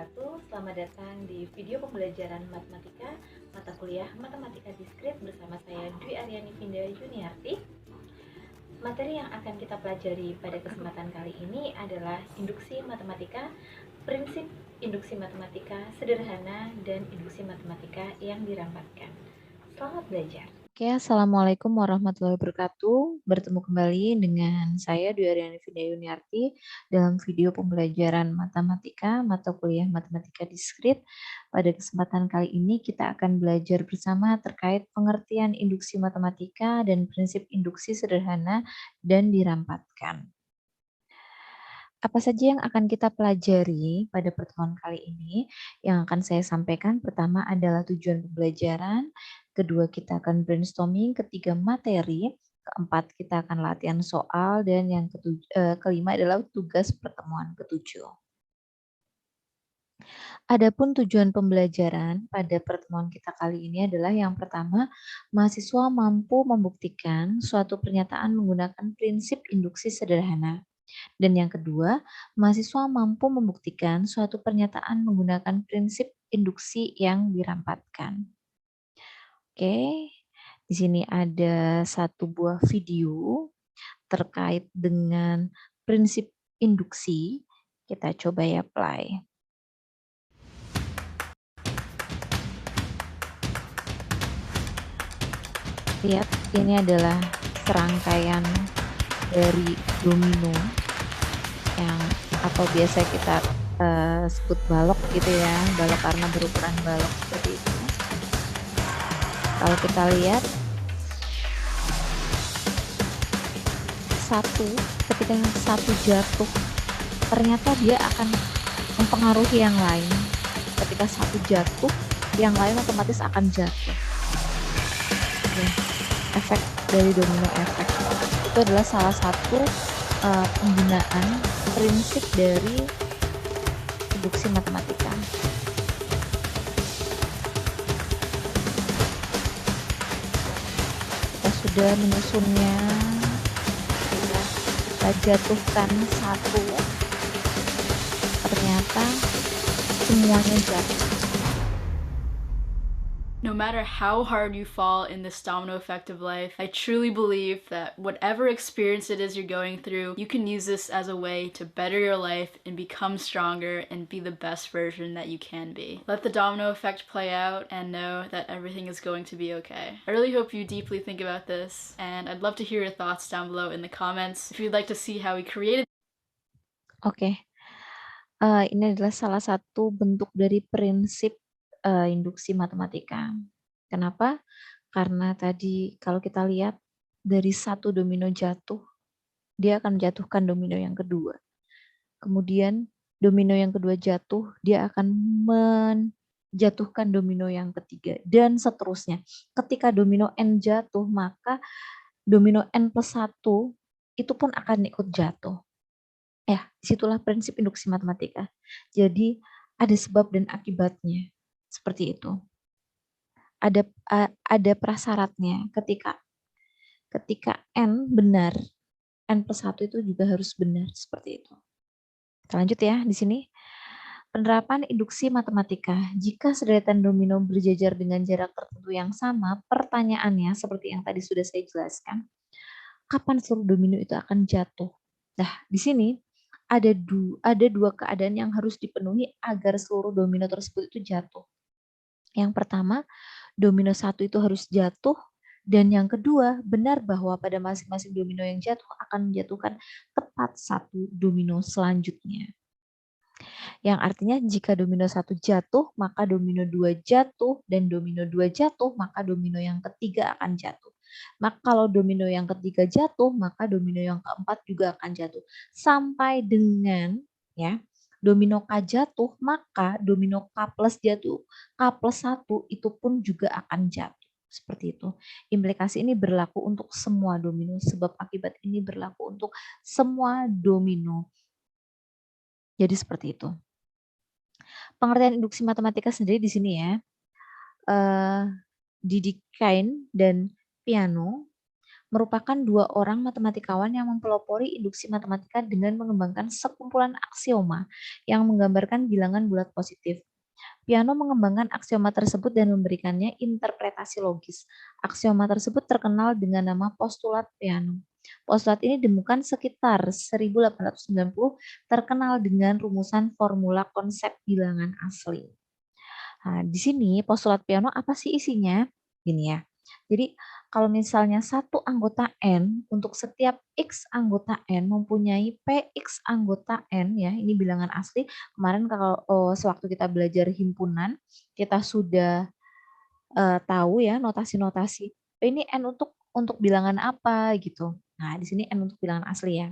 wabarakatuh. Selamat datang di video pembelajaran matematika mata kuliah Matematika Diskrit bersama saya Dwi Aryani Vinda Yuniarti. Materi yang akan kita pelajari pada kesempatan kali ini adalah induksi matematika, prinsip induksi matematika sederhana, dan induksi matematika yang dirampatkan. Selamat belajar. Oke, Assalamualaikum warahmatullahi wabarakatuh. Bertemu kembali dengan saya Dwi Aryani Vinda Yuniarti dalam video pembelajaran matematika mata kuliah Matematika Diskrit. Pada kesempatan kali ini kita akan belajar bersama terkait pengertian induksi matematika dan prinsip induksi sederhana dan dirampatkan. Apa saja yang akan kita pelajari pada pertemuan kali ini? Yang akan saya sampaikan pertama adalah tujuan pembelajaran, kedua kita akan brainstorming, ketiga materi, keempat kita akan latihan soal, dan yang kelima adalah tugas pertemuan ketujuh. Adapun tujuan pembelajaran pada pertemuan kita kali ini adalah yang pertama, mahasiswa mampu membuktikan suatu pernyataan menggunakan prinsip induksi sederhana. Dan yang kedua, mahasiswa mampu membuktikan suatu pernyataan menggunakan prinsip induksi yang dirampatkan. Oke, di sini ada satu buah video terkait dengan prinsip induksi. Kita coba ya play. Lihat, ini adalah serangkaian dari domino yang atau biasa kita sebut balok gitu ya, balok karena berukuran balok seperti itu. Kalau kita lihat ketika satu jatuh, ternyata dia akan mempengaruhi yang lain. Ketika satu jatuh, yang lain otomatis akan jatuh. Ya, efek dari domino efek itu adalah salah satu penggunaan prinsip dari induksi matematika. Kita sudah menyusunnya, kita jatuhkan satu, ternyata semuanya jatuh. No matter how hard you fall in this domino effect of life, I truly believe that whatever experience it is you're going through, you can use this as a way to better your life and become stronger and be the best version that you can be. Let the domino effect play out and know that everything is going to be okay. I really hope you deeply think about this, and I'd love to hear your thoughts down below in the comments. If you'd like to see how we created. Oke. Ini adalah salah satu bentuk dari prinsip induksi matematika. Kenapa? Karena tadi kalau kita lihat dari satu domino jatuh, dia akan menjatuhkan domino yang kedua. Kemudian domino yang kedua jatuh, dia akan menjatuhkan domino yang ketiga, dan seterusnya. Ketika domino N jatuh, maka domino N plus 1 itu pun akan ikut jatuh. Ya, disitulah prinsip induksi matematika. Jadi ada sebab dan akibatnya. Seperti itu. Ada prasyaratnya ketika N benar, N plus 1 itu juga harus benar, seperti itu. Kita lanjut ya di sini. Penerapan induksi matematika. Jika sederetan domino berjajar dengan jarak tertentu yang sama, pertanyaannya seperti yang tadi sudah saya jelaskan, kapan seluruh domino itu akan jatuh? Nah, di sini ada dua keadaan yang harus dipenuhi agar seluruh domino tersebut itu jatuh. Yang pertama, domino 1 itu harus jatuh, dan yang kedua, benar bahwa pada masing-masing domino yang jatuh akan menjatuhkan tepat satu domino selanjutnya. Yang artinya jika domino 1 jatuh, maka domino 2 jatuh, dan domino 2 jatuh, maka domino yang ketiga akan jatuh. Maka kalau domino yang ketiga jatuh, maka domino yang keempat juga akan jatuh. Sampai dengan ya domino K jatuh, maka domino K plus jatuh, K plus 1 itu pun juga akan jatuh. Seperti itu. Implikasi ini berlaku untuk semua domino, sebab akibat ini berlaku untuk semua domino. Jadi seperti itu. Pengertian induksi matematika sendiri di sini ya. Didik Kain dan Piano merupakan dua orang matematikawan yang mempelopori induksi matematika dengan mengembangkan sekumpulan aksioma yang menggambarkan bilangan bulat positif. Peano mengembangkan aksioma tersebut dan memberikannya interpretasi logis. Aksioma tersebut terkenal dengan nama postulat Peano. Postulat ini ditemukan sekitar 1890, terkenal dengan rumusan formula konsep bilangan asli. Nah, di sini postulat Peano apa sih isinya? Gini ya. Jadi kalau misalnya satu anggota N untuk setiap X anggota N mempunyai PX anggota N ya, ini bilangan asli. Kemarin kalau sewaktu kita belajar himpunan, kita sudah tahu ya notasi-notasi. Ini N untuk bilangan apa gitu. Nah, di sini N untuk bilangan asli ya.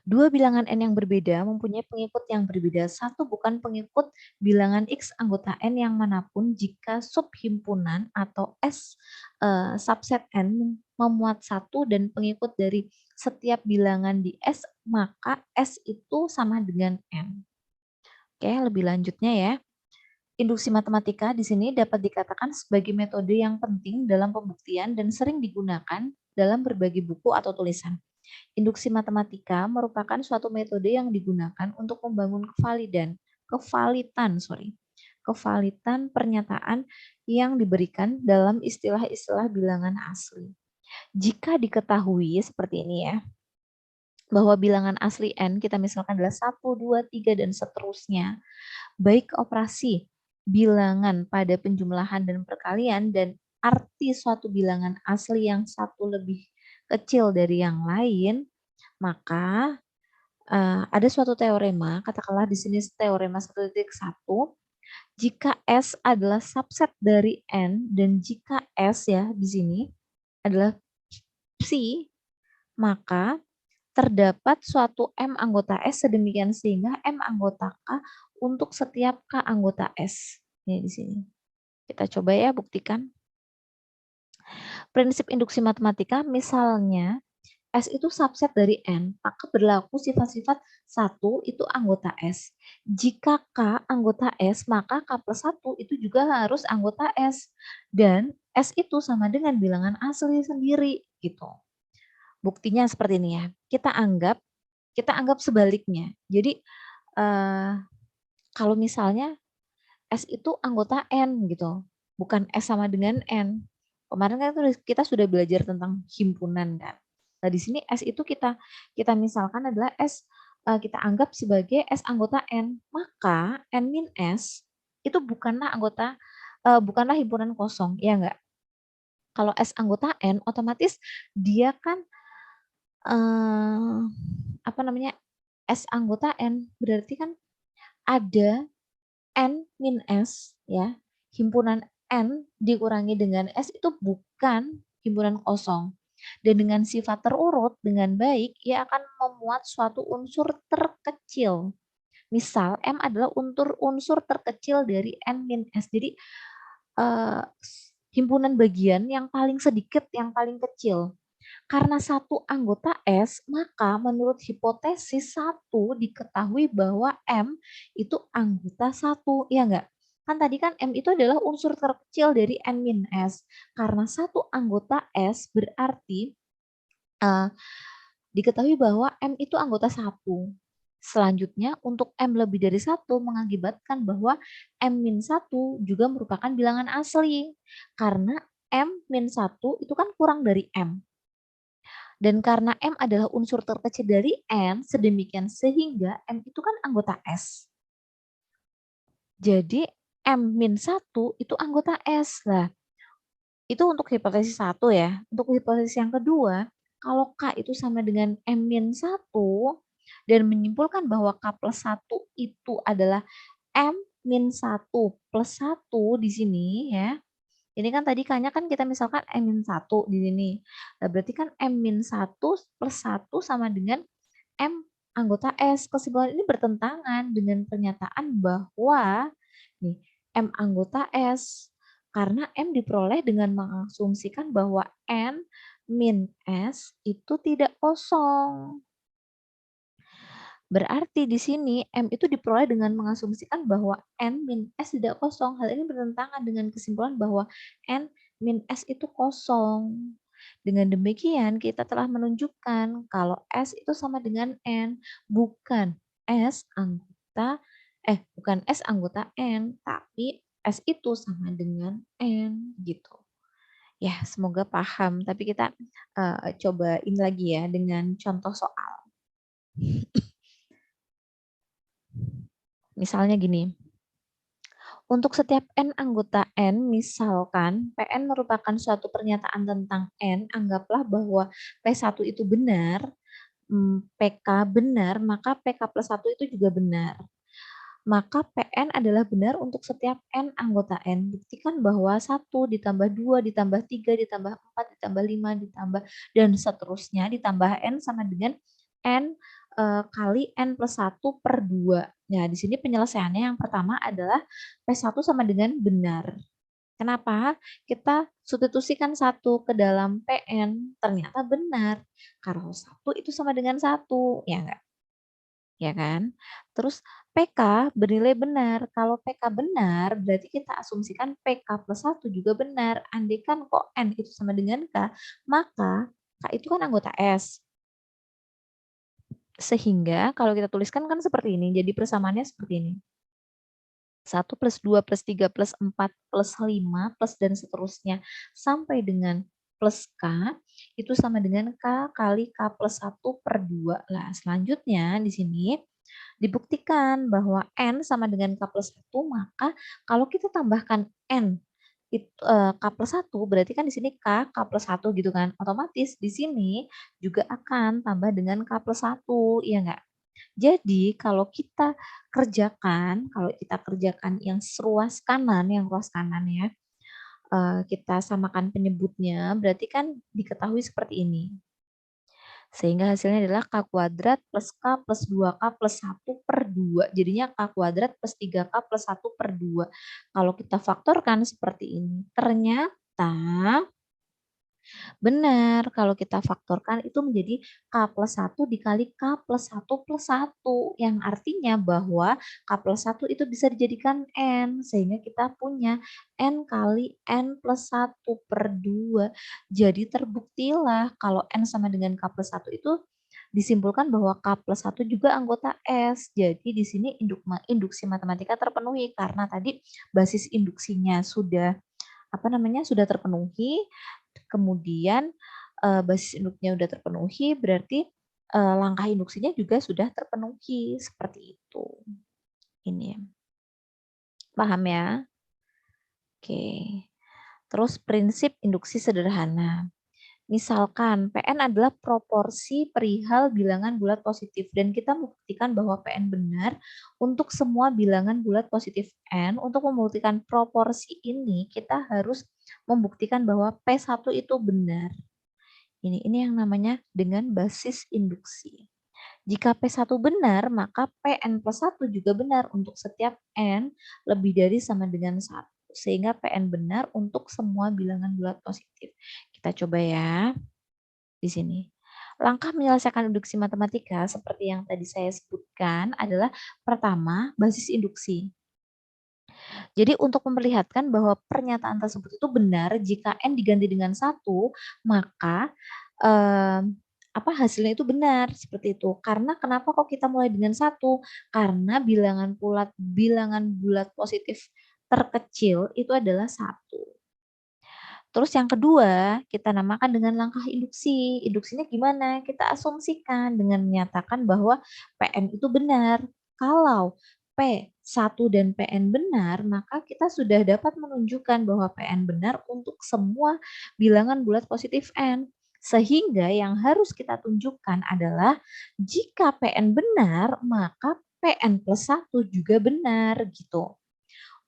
Dua bilangan N yang berbeda mempunyai pengikut yang berbeda. Satu bukan pengikut bilangan X anggota N yang manapun jika subhimpunan atau S subset N memuat satu dan pengikut dari setiap bilangan di S, maka S itu sama dengan N. Oke, lebih lanjutnya ya. Induksi matematika di sini dapat dikatakan sebagai metode yang penting dalam pembuktian dan sering digunakan dalam berbagai buku atau tulisan. Induksi matematika merupakan suatu metode yang digunakan untuk membangun kevalitan pernyataan yang diberikan dalam istilah-istilah bilangan asli. Jika diketahui seperti ini ya, bahwa bilangan asli N kita misalkan adalah 1, 2, 3, dan seterusnya, baik operasi bilangan pada penjumlahan dan perkalian dan arti suatu bilangan asli yang satu lebih kecil dari yang lain, maka ada suatu teorema, katakanlah di sini teorema 1.1, jika S adalah subset dari N dan jika S ya di sini adalah psi, maka terdapat suatu M anggota S sedemikian sehingga M anggota K untuk setiap K anggota S. Ini di sini. Kita coba ya buktikan. Prinsip induksi matematika misalnya S itu subset dari N, maka berlaku sifat-sifat 1 itu anggota S. Jika K anggota S, maka K plus 1 itu juga harus anggota S. Dan S itu sama dengan bilangan asli sendiri gitu. Buktinya seperti ini ya. Kita anggap sebaliknya. Jadi kalau misalnya S itu anggota N gitu, bukan S sama dengan N. Kemarin kan kita sudah belajar tentang himpunan kan. Nah di sini S itu kita misalkan adalah S, kita anggap sebagai S anggota N, maka N min S itu bukanlah bukanlah himpunan kosong, ya enggak? Kalau S anggota N, otomatis dia kan S anggota N berarti kan ada N min S ya, himpunan N dikurangi dengan S itu bukan himpunan kosong. Dan dengan sifat terurut dengan baik, ia akan memuat suatu unsur terkecil. Misal M adalah unsur terkecil dari N min S. Jadi himpunan bagian yang paling sedikit, yang paling kecil. Karena satu anggota S, maka menurut hipotesis 1 diketahui bahwa M itu anggota 1, ya enggak? Kan tadi kan M itu adalah unsur terkecil dari N min S. Karena satu anggota S berarti diketahui bahwa M itu anggota 1. Selanjutnya, untuk M lebih dari 1 mengakibatkan bahwa M min 1 juga merupakan bilangan asli. Karena M min 1 itu kan kurang dari M. Dan karena M adalah unsur terkecil dari N, sedemikian sehingga M itu kan anggota S. Jadi M-1 itu anggota S. Lah, itu untuk hipotesis 1 ya. Untuk hipotesis yang kedua, kalau K itu sama dengan M-1 dan menyimpulkan bahwa K plus 1 itu adalah M-1 plus 1 di sini ya. Ini kan tadi K-nya kan kita misalkan M-1 di sini. Nah, berarti kan M-1 plus 1 sama dengan M anggota S. Kesimpulan ini bertentangan dengan pernyataan bahwa nih, M anggota S. Karena M diperoleh dengan mengasumsikan bahwa N min S itu tidak kosong. Berarti di sini M itu diperoleh dengan mengasumsikan bahwa N min S tidak kosong. Hal ini bertentangan dengan kesimpulan bahwa N min S itu kosong. Dengan demikian, kita telah menunjukkan kalau S itu sama dengan N, bukan bukan S anggota N, tapi S itu sama dengan N gitu. Ya, semoga paham. Tapi kita coba ini lagi ya dengan contoh soal. Misalnya gini. Untuk setiap N anggota N, misalkan Pn merupakan suatu pernyataan tentang N, anggaplah bahwa P1 itu benar, PK benar, maka PK plus 1 itu juga benar. Maka Pn adalah benar untuk setiap N anggota N. Buktikan bahwa 1 ditambah 2 ditambah 3 ditambah 4 ditambah 5 ditambah dan seterusnya ditambah N sama dengan N kali N plus 1 per 2. Nah, di sini penyelesaiannya yang pertama adalah P1 sama dengan benar. Kenapa? Kita substitusikan 1 ke dalam Pn, ternyata benar. Kalau 1 itu sama dengan 1, ya enggak? Ya kan? Terus PK bernilai benar. Kalau PK benar, berarti kita asumsikan PK plus 1 juga benar. Andaikan kok N itu sama dengan K, maka K itu kan anggota S. Sehingga kalau kita tuliskan kan seperti ini, jadi persamaannya seperti ini. 1 plus 2 plus 3 plus 4 plus 5 plus dan seterusnya sampai dengan plus K itu sama dengan K kali K plus 1 per 2. Nah, selanjutnya di sini dibuktikan bahwa N sama dengan K plus 1, maka kalau kita tambahkan N itu K plus 1 berarti kan di sini K plus 1 gitu kan. Otomatis di sini juga akan tambah dengan K plus 1, ya enggak? Jadi kalau kita kerjakan yang ruas kanan ya, kita samakan penyebutnya, berarti kan diketahui seperti ini. Sehingga hasilnya adalah K kuadrat plus K plus 2K plus 1 per 2. Jadinya K kuadrat plus 3K plus 1 per 2. Kalau kita faktorkan seperti ini, ternyata benar, kalau kita faktorkan itu menjadi K plus 1 dikali K plus 1 plus 1. Yang artinya bahwa K plus 1 itu bisa dijadikan N. Sehingga kita punya N kali N plus 1 per 2. Jadi terbuktilah kalau N sama dengan K plus 1 itu disimpulkan bahwa K plus 1 juga anggota S. Jadi di sini induksi matematika terpenuhi karena tadi basis induksinya sudah terpenuhi, kemudian basis induknya sudah terpenuhi, berarti langkah induksinya juga sudah terpenuhi, seperti itu. Ini. Paham ya? Oke. Terus prinsip induksi sederhana. Misalkan PN adalah proporsi perihal bilangan bulat positif dan kita membuktikan bahwa PN benar untuk semua bilangan bulat positif N. Untuk membuktikan proporsi ini kita harus membuktikan bahwa P1 itu benar. Ini yang namanya dengan basis induksi. Jika P1 benar, maka PN plus 1 juga benar untuk setiap N lebih dari sama dengan 1. Sehingga PN benar untuk semua bilangan bulat positif. Kita coba ya di sini. Langkah menyelesaikan induksi matematika seperti yang tadi saya sebutkan adalah pertama, basis induksi. Jadi untuk memperlihatkan bahwa pernyataan tersebut itu benar jika N diganti dengan 1, maka hasilnya itu benar seperti itu. Karena kenapa kok kita mulai dengan 1? Karena bilangan bulat positif terkecil itu adalah 1. Terus yang kedua, kita namakan dengan langkah induksi. Induksinya gimana? Kita asumsikan dengan menyatakan bahwa PN itu benar. Kalau P1 dan PN benar, maka kita sudah dapat menunjukkan bahwa PN benar untuk semua bilangan bulat positif N. Sehingga yang harus kita tunjukkan adalah jika PN benar, maka PN plus 1 juga benar gitu.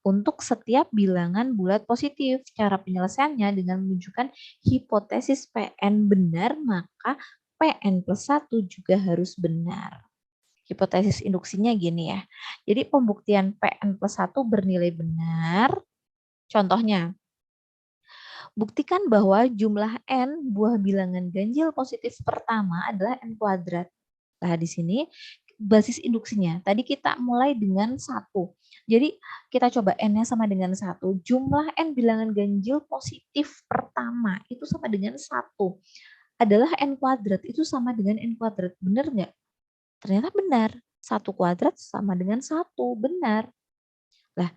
Untuk setiap bilangan bulat positif, cara penyelesaiannya dengan menunjukkan hipotesis PN benar, maka PN plus 1 juga harus benar. Hipotesis induksinya gini ya. Jadi pembuktian PN plus 1 bernilai benar. Contohnya, buktikan bahwa jumlah N buah bilangan ganjil positif pertama adalah N kuadrat. Nah, di sini basis induksinya. Tadi kita mulai dengan 1. Jadi kita coba N-nya sama dengan 1. Jumlah N bilangan ganjil positif pertama itu sama dengan 1. Adalah N kuadrat, itu sama dengan N kuadrat. Benar nggak? Ternyata benar. 1 kuadrat sama dengan 1. Benar. Lah,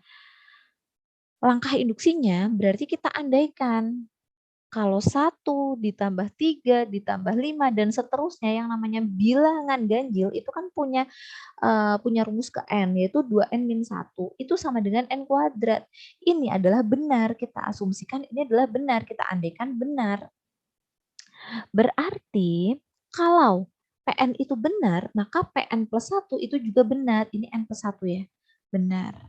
langkah induksinya berarti kita andaikan. Kalau 1 ditambah 3 ditambah 5 dan seterusnya yang namanya bilangan ganjil itu kan punya rumus ke N, yaitu 2N min 1. Itu sama dengan N kuadrat. Ini adalah benar. Kita asumsikan ini adalah benar. Kita andaikan benar. Berarti kalau PN itu benar, maka PN plus 1 itu juga benar. Ini N plus 1 ya. Benar.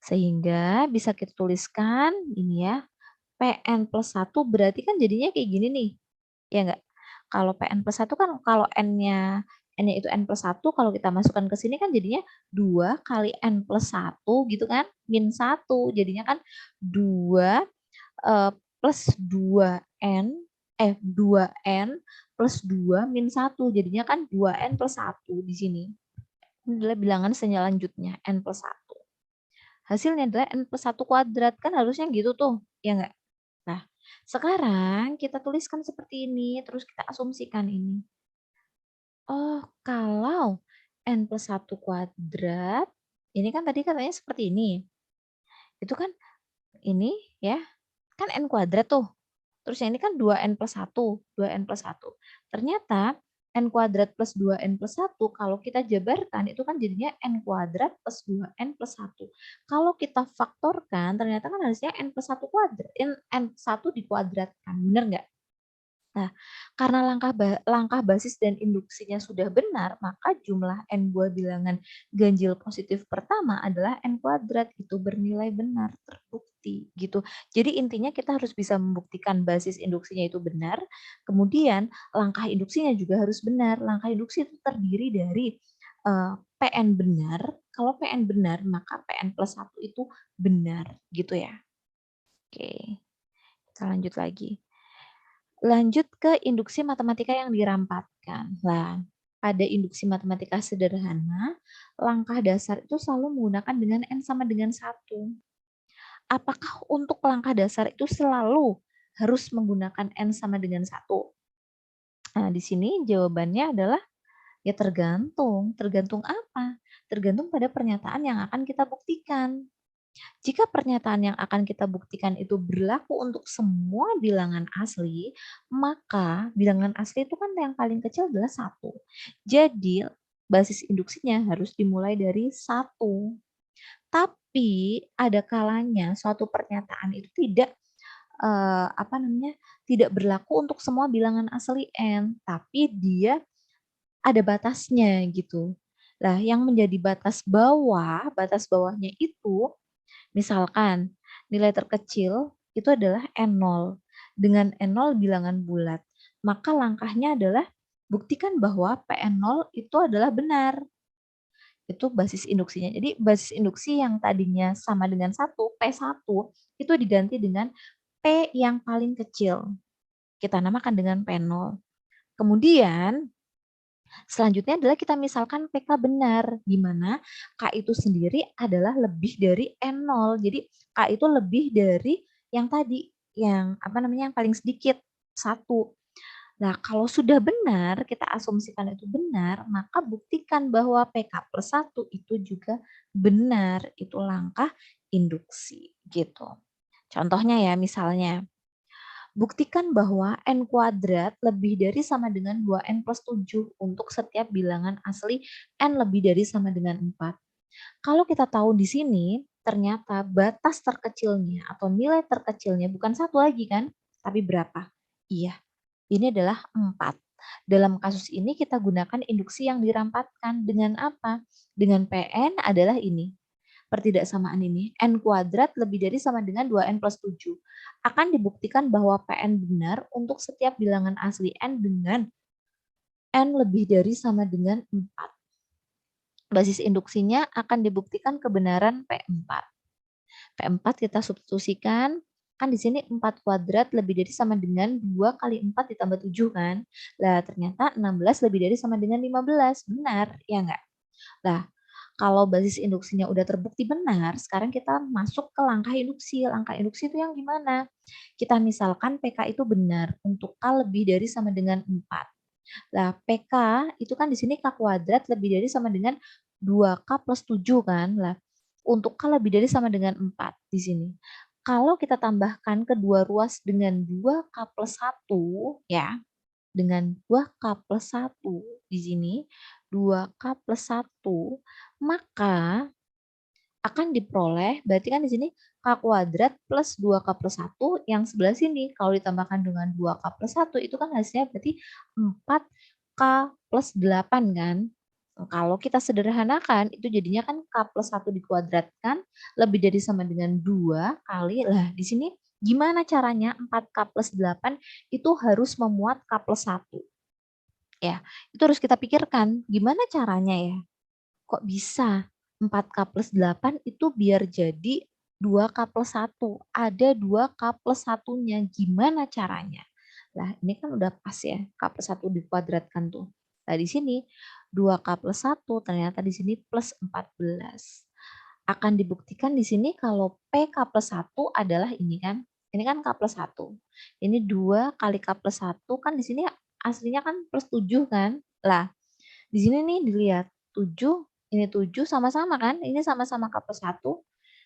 Sehingga bisa kita tuliskan ini ya. PN plus 1 berarti kan jadinya kayak gini nih. Ya enggak? Kalau PN plus 1 kan kalau N-nya itu N plus 1, kalau kita masukkan ke sini kan jadinya 2 kali N plus 1 gitu kan, min 1. Jadinya kan 2 plus 2N, 2N plus 2 min 1. Jadinya kan 2N plus 1 di sini. Ini adalah bilangan selanjutnya, N plus 1. Hasilnya adalah N plus 1 kuadrat. Kan harusnya gitu tuh, ya enggak? Nah, sekarang kita tuliskan seperti ini, terus kita asumsikan ini. Oh, kalau N plus 1 kuadrat, ini kan tadi katanya seperti ini. Itu kan ini ya, kan N kuadrat tuh. Terus yang ini kan 2N plus 1, 2N plus 1. Ternyata N kuadrat plus 2N plus 1, kalau kita jabarkan itu kan jadinya N kuadrat plus 2N plus 1. Kalau kita faktorkan, ternyata kan harusnya N plus 1 kuadrat, N 1 dikuadratkan, benar nggak? Nah, karena langkah basis dan induksinya sudah benar, maka jumlah N buah bilangan ganjil positif pertama adalah N kuadrat. Itu bernilai benar, terbukti gitu. Jadi intinya kita harus bisa membuktikan basis induksinya itu benar, kemudian langkah induksinya juga harus benar. Langkah induksi itu terdiri dari PN benar. Kalau PN benar, maka PN plus 1 itu benar gitu ya. Oke, kita lanjut lagi. Lanjut ke induksi matematika yang dirampatkan. Nah, pada induksi matematika sederhana, langkah dasar itu selalu menggunakan dengan N sama dengan 1. Apakah untuk langkah dasar itu selalu harus menggunakan N sama dengan 1? Nah, di sini jawabannya adalah ya tergantung. Tergantung apa? Tergantung pada pernyataan yang akan kita buktikan. Jika pernyataan yang akan kita buktikan itu berlaku untuk semua bilangan asli, maka bilangan asli itu kan yang paling kecil adalah 1. Jadi, basis induksinya harus dimulai dari 1. Tapi, ada kalanya suatu pernyataan itu tidak tidak berlaku untuk semua bilangan asli N, tapi dia ada batasnya gitu. Nah, yang menjadi batas bawahnya itu misalkan nilai terkecil itu adalah N0. Dengan N0 bilangan bulat. Maka langkahnya adalah buktikan bahwa PN0 itu adalah benar. Itu basis induksinya. Jadi basis induksi yang tadinya sama dengan 1, P1, itu diganti dengan P yang paling kecil. Kita namakan dengan P0. Kemudian selanjutnya adalah kita misalkan PK benar, di mana K itu sendiri adalah lebih dari N0. Jadi K itu lebih dari yang tadi, yang yang paling sedikit, 1. Nah, kalau sudah benar, kita asumsikan itu benar, maka buktikan bahwa PK plus 1 itu juga benar. Itu langkah induksi, gitu. Contohnya ya, misalnya, buktikan bahwa N kuadrat lebih dari sama dengan 2N plus 7 untuk setiap bilangan asli N lebih dari sama dengan 4. Kalau kita tahu di sini, ternyata batas terkecilnya atau nilai terkecilnya bukan 1 lagi kan, tapi berapa? Iya, ini adalah 4. Dalam kasus ini kita gunakan induksi yang dirampatkan dengan apa? Dengan PN adalah ini. Pertidaksamaan ini, N kuadrat lebih dari sama dengan 2N plus 7. Akan dibuktikan bahwa PN benar untuk setiap bilangan asli N dengan N lebih dari sama dengan 4. Basis induksinya akan dibuktikan kebenaran P4. P4 kita substitusikan, kan di sini 4 kuadrat lebih dari sama dengan 2 kali 4 ditambah 7 kan. Lah ternyata 16 lebih dari sama dengan 15. Benar, ya enggak? Nah, kalau basis induksinya udah terbukti benar, sekarang kita masuk ke langkah induksi. Langkah induksi itu yang gimana? Kita misalkan PK itu benar untuk K lebih dari sama dengan 4. Nah, PK itu kan di sini K kuadrat lebih dari sama dengan 2K plus 7 kan. Lah, untuk K lebih dari sama dengan 4 di sini. Kalau kita tambahkan kedua ruas dengan 2K plus 1, ya, dengan 2K plus 1 di sini, 2K plus 1, maka akan diperoleh, berarti kan di sini K kuadrat plus 2K plus 1 yang sebelah sini. Kalau ditambahkan dengan 2K plus 1 itu kan hasilnya berarti 4K plus 8 kan. Kalau kita sederhanakan itu jadinya kan K plus 1 dikuadratkan lebih dari sama dengan 2 kali. Lah di sini gimana caranya 4K plus 8 itu harus memuat K plus 1. Ya, itu harus kita pikirkan gimana caranya ya. Kok bisa 4K plus 8 itu biar jadi 2K plus 1. Ada 2K plus 1-nya. Gimana caranya? Nah, ini kan udah pas ya. K plus 1 dikuadratkan tuh. Nah, di sini 2K plus 1 ternyata di sini plus 14. Akan dibuktikan di sini kalau PK plus 1 adalah ini kan. Ini kan K plus 1. Ini 2 kali K plus 1 kan di sini aslinya kan plus 7 kan. Lah, di sini nih dilihat 7, ini 7 sama-sama kan? Ini sama-sama K plus 1.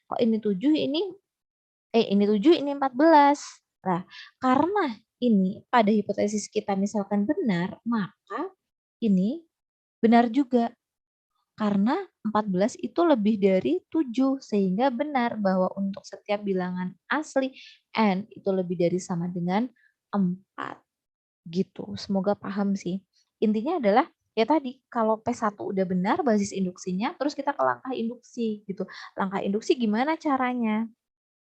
Kok ini 7, ini 7, ini 14. Nah, karena ini pada hipotesis kita misalkan benar, maka ini benar juga. Karena 14 itu lebih dari 7, sehingga benar bahwa untuk setiap bilangan asli N itu lebih dari sama dengan 4. Gitu. Semoga paham sih. Intinya adalah ya tadi kalau P1 udah benar basis induksinya, terus kita ke langkah induksi gitu. Langkah induksi gimana caranya?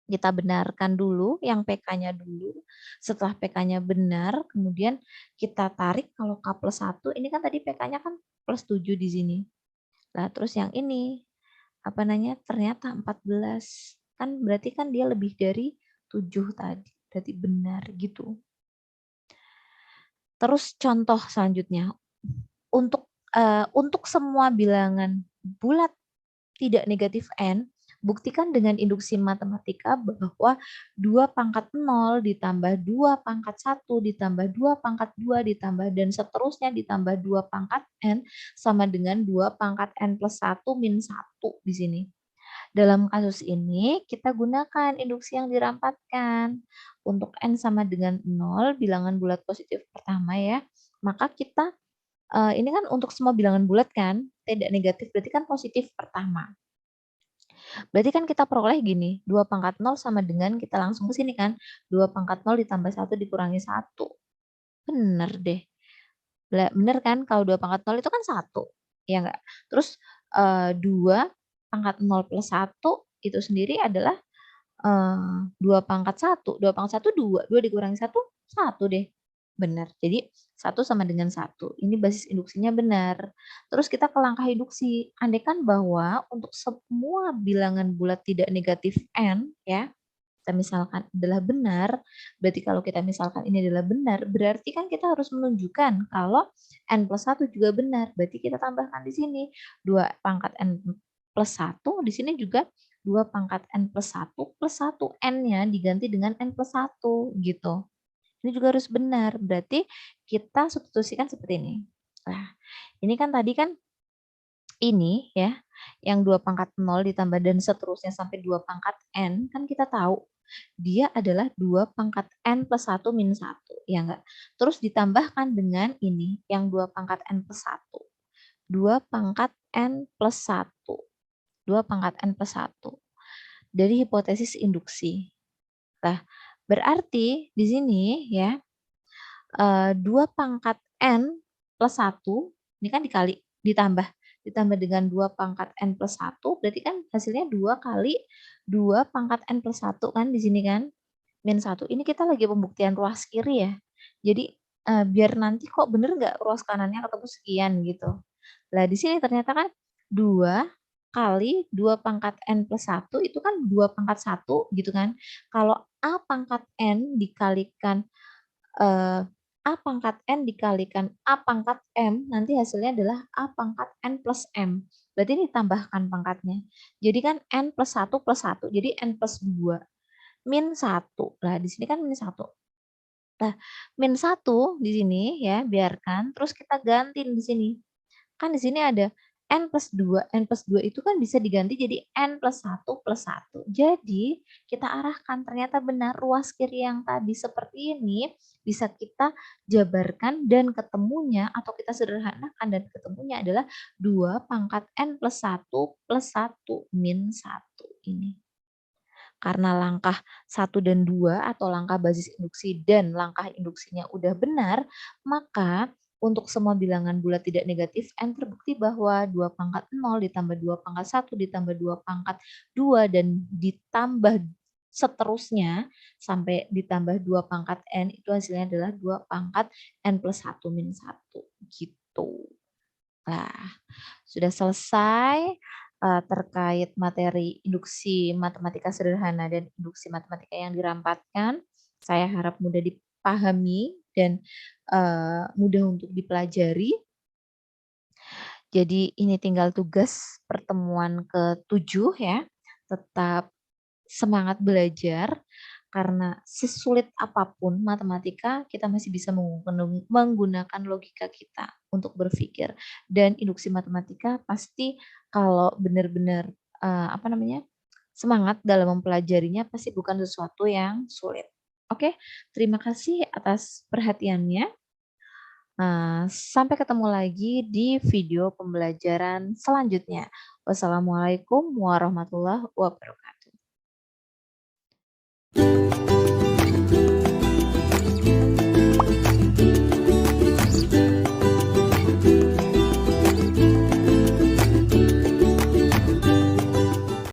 Kita benarkan dulu yang PK-nya dulu. Setelah PK-nya benar, kemudian kita tarik kalau K plus 1, ini kan tadi PK-nya kan plus 7 di sini. Nah, terus yang ini ternyata 14. Kan berarti kan dia lebih dari 7 tadi. Berarti benar gitu. Terus contoh selanjutnya, untuk semua bilangan bulat tidak negatif N, buktikan dengan induksi matematika bahwa 2 pangkat 0 ditambah 2 pangkat 1 ditambah 2 pangkat 2 ditambah dan seterusnya ditambah 2 pangkat N sama dengan 2 pangkat N plus 1 min 1 di sini. Dalam kasus ini, kita gunakan induksi yang dirampatkan. Untuk N sama dengan 0, bilangan bulat positif pertama ya, maka kita, ini kan untuk semua bilangan bulat kan, tidak negatif, berarti kan positif pertama. Berarti kan kita peroleh gini, 2 pangkat 0 sama dengan, kita langsung ke sini kan, 2 pangkat 0 ditambah 1 dikurangi 1. Bener deh. Bener kan, kalau 2 pangkat 0 itu kan 1. Ya enggak? Terus 2 pangkat 0 plus 1 itu sendiri adalah 2 pangkat 1. 2 pangkat 1, 2. 2 dikurangi 1, 1 deh. Benar. Jadi 1 sama dengan 1. Ini basis induksinya benar. Terus kita ke langkah induksi. Andaikan bahwa untuk semua bilangan bulat tidak negatif N, ya, kita misalkan adalah benar, berarti kalau kita misalkan ini adalah benar, berarti kan kita harus menunjukkan kalau N plus 1 juga benar. Berarti kita tambahkan di sini 2 pangkat N plus 1, di sini juga 2 pangkat N plus 1 plus 1. N-nya diganti dengan N plus 1 gitu. Ini juga harus benar. Berarti kita substitusikan seperti ini. Nah, ini kan tadi kan ini ya, yang 2 pangkat 0 ditambah dan seterusnya sampai 2 pangkat N, kan kita tahu dia adalah 2 pangkat N plus 1 min 1. Ya enggak? Terus ditambahkan dengan ini, yang 2 pangkat N plus 1. 2 pangkat N plus 1. 2 pangkat N plus 1. Dari hipotesis induksi. Nah, berarti di sini ya, 2 pangkat N plus 1, ini kan ditambah dengan 2 pangkat N plus 1, berarti kan hasilnya 2 kali 2 pangkat N plus 1 kan di sini kan, min 1. Ini kita lagi pembuktian ruas kiri ya. Jadi biar nanti kok bener nggak ruas kanannya ketemu sekian gitu. Nah di sini ternyata kan 2 kali 2 pangkat N plus 1 itu kan 2 pangkat 1 gitu kan. Kalau A pangkat N dikalikan A pangkat N dikalikan A pangkat M, nanti hasilnya adalah A pangkat N plus M. Berarti ditambahkan pangkatnya. Jadi kan N plus 1 plus 1, jadi N plus 2. Min 1. Nah, di sini kan min 1. Nah, min 1 di sini ya, biarkan. Terus kita ganti di sini. Kan di sini ada N plus 2. N plus 2 itu kan bisa diganti jadi N plus 1 plus 1. Jadi kita arahkan, ternyata benar ruas kiri yang tadi seperti ini bisa kita jabarkan dan ketemunya atau kita sederhanakan dan ketemunya adalah 2 pangkat N plus 1 plus 1 min 1 ini. Karena langkah 1 dan 2 atau langkah basis induksi dan langkah induksinya udah benar, maka untuk semua bilangan bulat tidak negatif, N terbukti bahwa 2 pangkat 0 ditambah 2 pangkat 1 ditambah 2 pangkat 2 dan ditambah seterusnya sampai ditambah 2 pangkat N itu hasilnya adalah 2 pangkat N plus 1 min 1 gitu. Nah, sudah selesai terkait materi induksi matematika sederhana dan induksi matematika yang dirampatkan. Saya harap mudah dipahami dan mudah untuk dipelajari. Jadi ini tinggal tugas pertemuan ke-7 ya. Tetap semangat belajar karena sesulit apapun matematika kita masih bisa menggunakan logika kita untuk berpikir, dan induksi matematika pasti kalau benar-benar semangat dalam mempelajarinya pasti bukan sesuatu yang sulit. Oke, terima kasih atas perhatiannya. Sampai ketemu lagi di video pembelajaran selanjutnya. Wassalamualaikum warahmatullahi wabarakatuh.